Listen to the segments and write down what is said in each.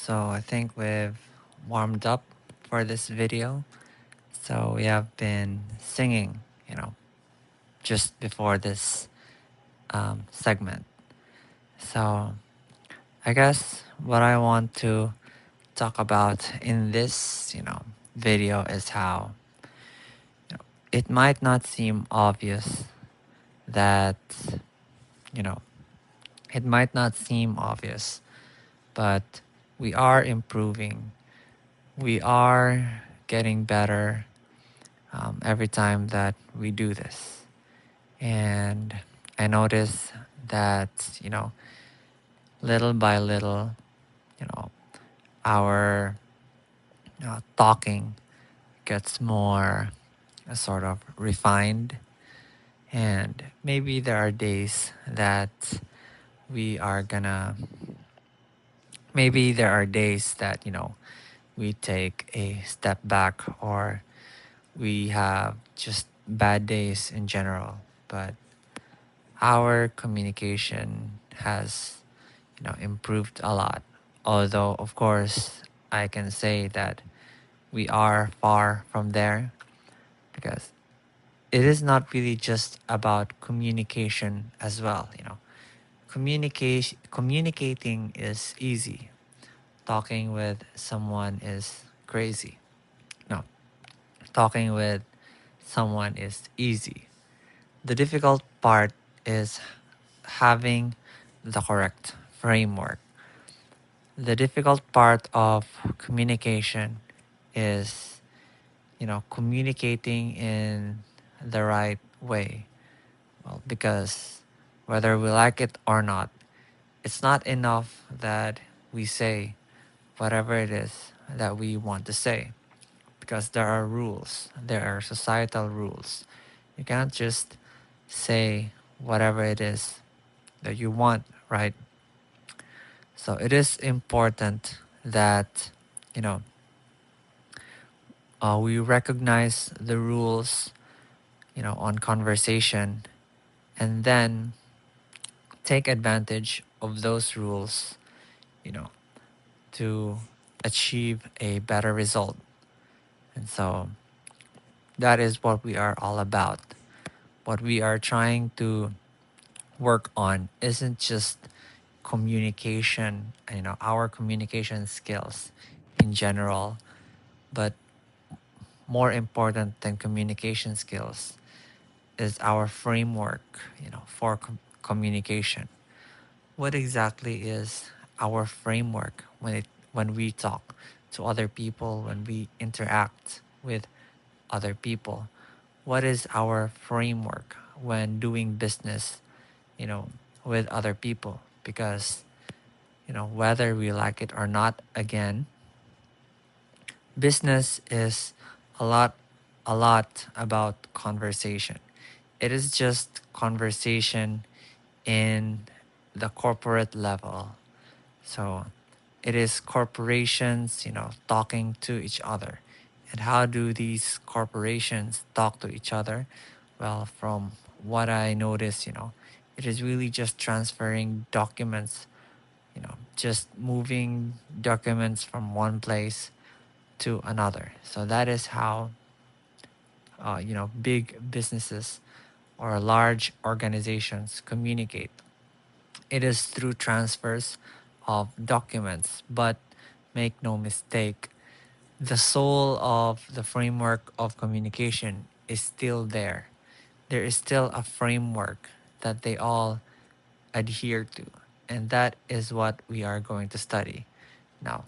So I think we've warmed up for this video. So we have been singing, you know, just before this segment. So I guess what I want to talk about in this, video is how it might not seem obvious that, you know, it might not seem obvious, but we are improving. We are getting better every time that we do this. And I notice that, little by little, you know, our talking gets more sort of refined. And maybe there are days that we are gonna, maybe there are days that, we take a step back or we have just bad days in general. But our communication has improved a lot, although of course I can say that we are far from there because it is not really just about communication as well. Communicating is easy. Talking with someone is crazy. No, talking with someone is easy. The difficult part is having the correct framework. The difficult part of communication is, communicating in the right way. Well, because whether we like it or not, it's not enough that we say whatever it is that we want to say because there are rules, there are societal rules. You can't just say whatever it is that you want, right? So it is important that, you know, we recognize the rules, on conversation and then take advantage of those rules, you know, to achieve a better result. And so that is what we are all about. What we are trying to work on isn't just communication, our communication skills in general, but more important than communication skills is our framework, for communication. What exactly is our framework when we talk to other people, when we interact with other people? What is our framework when doing business, you know, with other people? Because, whether we like it or not, again, business is a lot a lot about conversation. It is just conversation in the corporate level. So it is corporations, talking to each other. And how do these corporations talk to each other? Well, from what I noticed, it is really just transferring documents, just moving documents from one place to another. So that is how, big businesses or large organizations communicate. It is through transfers of documents, but make no mistake, the soul of the framework of communication is still there. There is still a framework that they all adhere to, and that is what we are going to study now.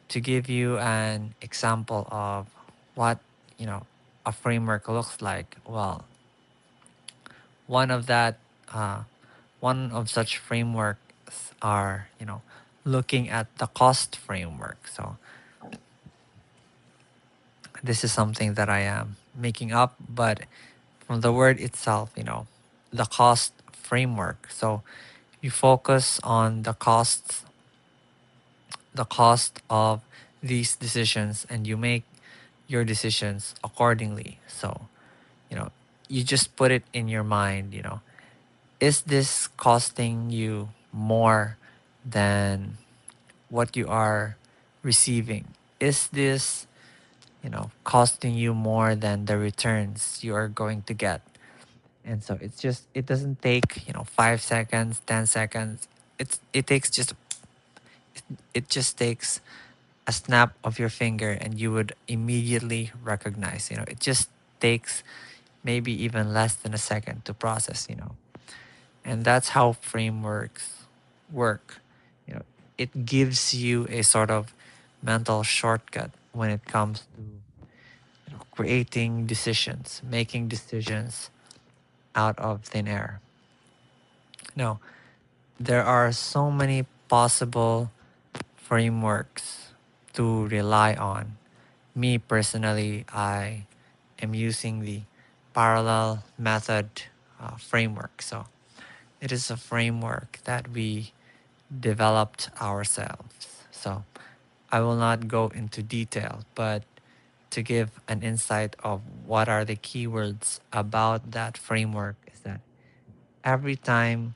To give you an example of what you know a framework looks like, well, one of that uh, one of such frameworks are looking at the cost framework. So this is something that I am making up, but from the word itself, the cost framework. So you focus on the cost of these decisions, and you make your decisions accordingly. So, you know, you just put it in your mind, is this costing you more than what you are receiving. Is this, costing you more than the returns you are going to get? And so it doesn't take, 5 seconds, 10 seconds. It takes just, it just takes a snap of your finger and you would immediately recognize, it just takes maybe even less than a second to process, and that's how frameworks work. you know it gives you a sort of mental shortcut when it comes to creating decisions, making decisions out of thin air. Now, there are so many possible frameworks to rely on. Me personally, I am using the parallel method framework. So it is a framework that we developed ourselves. So I will not go into detail, but to give an insight of what are the keywords about that framework is that every time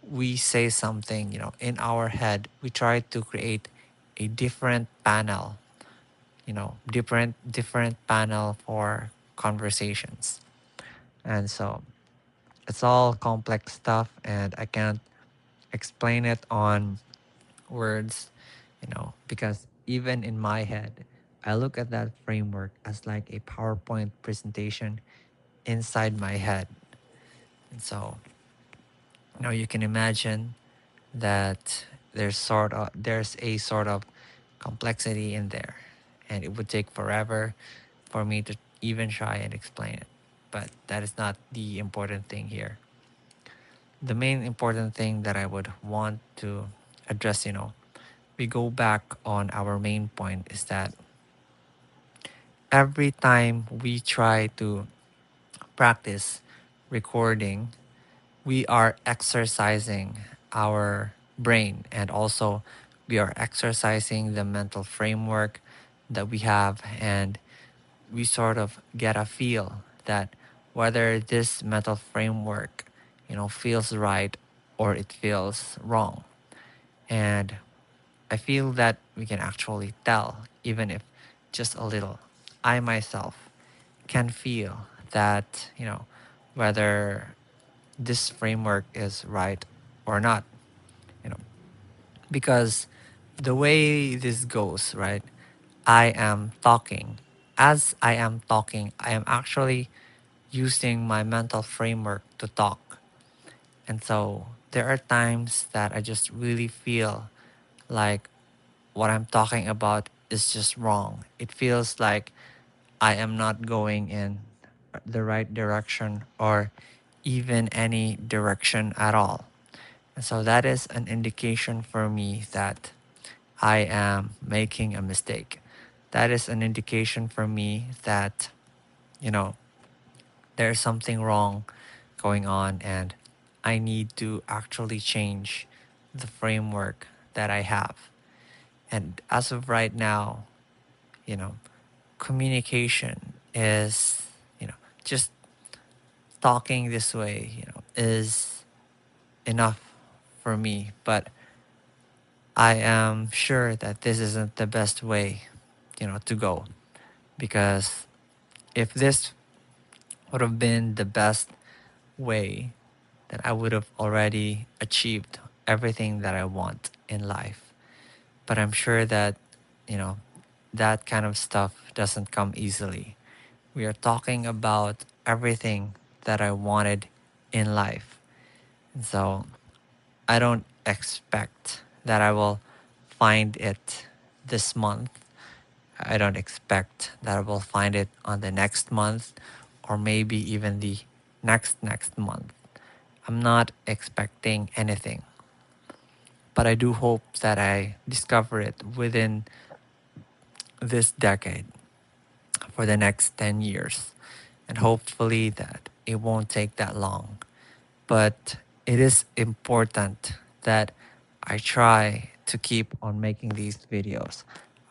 we say something, in our head, we try to create a different panel, different panel for conversations. And so it's all complex stuff and I can't explain it on words, because even in my head, I look at that framework as like a PowerPoint presentation inside my head. And so, you can imagine that there's a sort of complexity in there, and it would take forever for me to even try and explain it. But that is not the important thing here. The main important thing that I would want to address, we go back on our main point, is that every time we try to practice recording, we are exercising our brain, and also we are exercising the mental framework that we have, and we sort of get a feel that whether this mental framework, feels right or it feels wrong. And I feel that we can actually tell, even if just a little. I myself can feel that, whether this framework is right or not, you know, because the way this goes, right? I am talking. As I am talking, I am actually using my mental framework to talk. And so there are times that I just really feel like what I'm talking about is just wrong. It feels like I am not going in the right direction or even any direction at all. And so that is an indication for me that I am making a mistake. That is an indication for me that, you know, there's something wrong going on and I need to actually change the framework that I have. And as of right now, you know, communication is, just talking this way, is enough for me. But I am sure that this isn't the best way, to go. Because if this would have been the best way, then I would have already achieved everything that I want in life. But I'm sure that, you know, that kind of stuff doesn't come easily. We are talking about everything that I wanted in life. And so I don't expect that I will find it this month. I don't expect that I will find it on the next month or maybe even the next month. I'm not expecting anything, but I do hope that I discover it within this decade for the next 10 years. And hopefully that it won't take that long. But it is important that I try to keep on making these videos.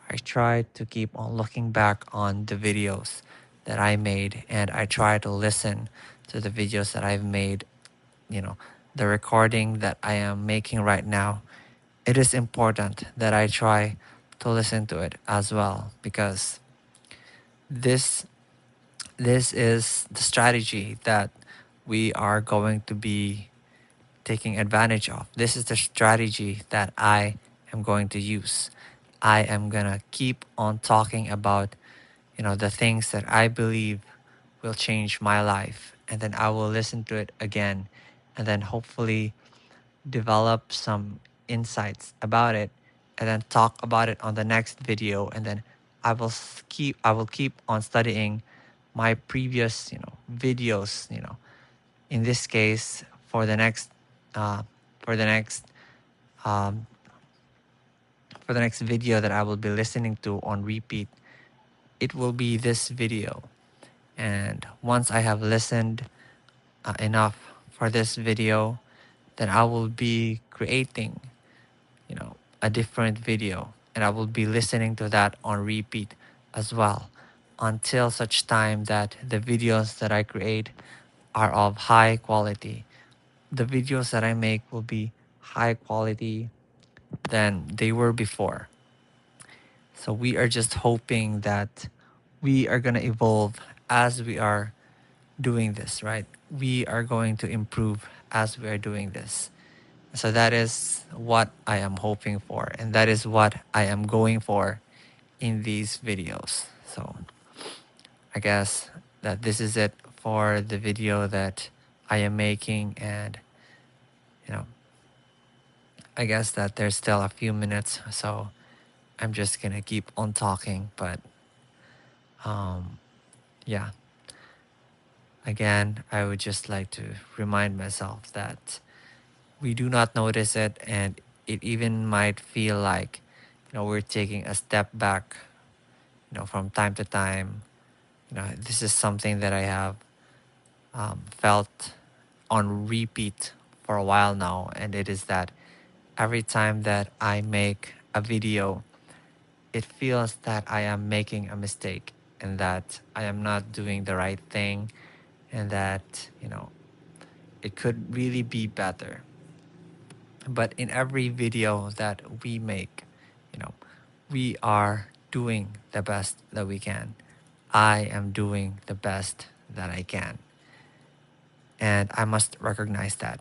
I try to keep on looking back on the videos that I made and I try to listen to the videos that I've made, you know, the recording that I am making right now. it is important that I try to listen to it as well, because this this is the strategy that we are going to be taking advantage of. This is the strategy that I am going to use. I am gonna keep on talking about, the things that I believe will change my life, and then I will listen to it again, and then hopefully develop some insights about it, and then talk about it on the next video, and then I will keep on studying my previous videos, in this case for the next uh, for the next um, for the next video that I will be listening to on repeat. It will be this video, and once I have listened enough for this video, then I will be creating a different video, and I will be listening to that on repeat as well, until such time that the videos that I create are of high quality. The videos that I make will be high quality than they were before. So we are just hoping that we are going to evolve as we are doing this, right? We are going to improve as we are doing this. So that is what I am hoping for, and that is what I am going for in these videos. So I guess that this is it for the video that I am making, and you know, I guess that there's still a few minutes, so I'm just gonna keep on talking. But um, yeah, again, I would just like to remind myself that we do not notice it, and it even might feel like we're taking a step back from time to time. This is something that I have felt on repeat for a while now, and it is that every time that I make a video, it feels that I am making a mistake, and that I am not doing the right thing, and that it could really be better. But in every video that we make, you know, we are doing the best that we can. I am doing the best that I can. And I must recognize that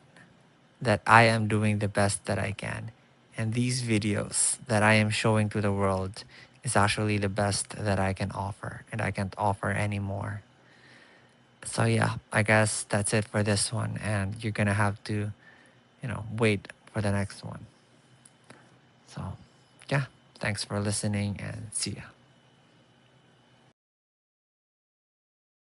I am doing the best that I can. And these videos that I am showing to the world is actually the best that I can offer, and I can't offer any more. So yeah, I guess that's it for this one, and you're gonna have to, wait for the next one. So yeah, thanks for listening, and see ya.